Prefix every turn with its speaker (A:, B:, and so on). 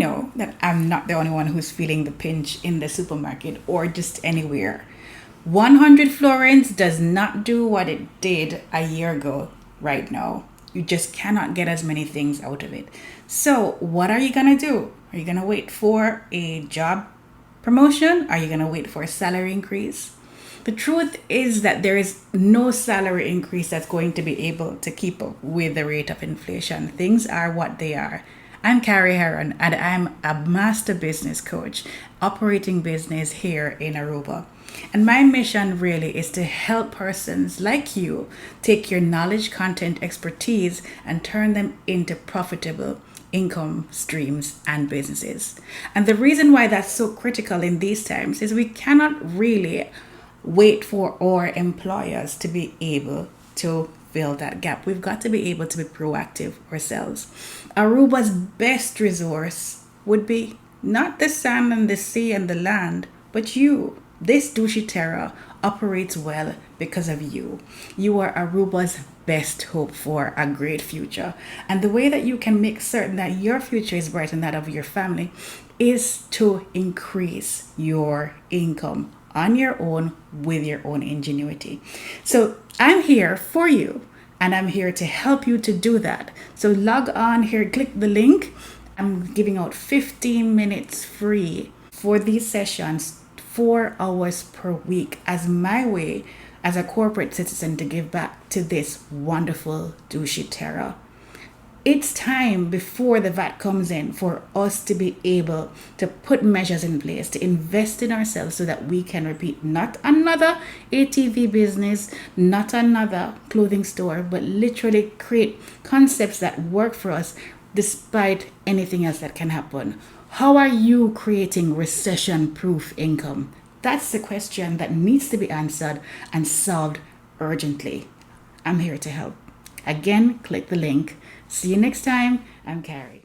A: know that I'm not the only one who's feeling the pinch in the supermarket or just anywhere. 100 florins does not do what it did a year ago right now. You just cannot get as many things out of it. So what are you going to do? Are you going to wait for a job promotion? Are you going to wait for a salary increase? The truth is that there is no salary increase that's going to be able to keep up with the rate of inflation. Things are what they are. I'm Carrie Heron, and I'm a master business coach operating business here in Aruba. And my mission really is to help persons like you take your knowledge, content, expertise, and turn them into profitable income streams and businesses. And the reason why that's so critical in these times is we cannot really wait for our employers to be able to fill that gap. We've got to be able to be proactive ourselves. Aruba's best resource would be not the sun and the sea and the land, but you. This Dushi Terra operates well because of you. You are Aruba's best hope for a great future. And the way that you can make certain that your future is bright and that of your family is to increase your income on your own with your own ingenuity. So I'm here for you, and I'm here to help you to do that. So log on here, click the link. I'm giving out 15 minutes free for these sessions, 4 hours per week, as my way as a corporate citizen to give back to this wonderful Dushi Terra. It's time before the VAT comes in for us to be able to put measures in place to invest in ourselves so that we can repeat not another ATV business, not another clothing store, but literally create concepts that work for us despite anything else that can happen. How are you creating recession-proof income? That's the question that needs to be answered and solved urgently. I'm here to help. Again, click the link. See you next time. I'm Carrie.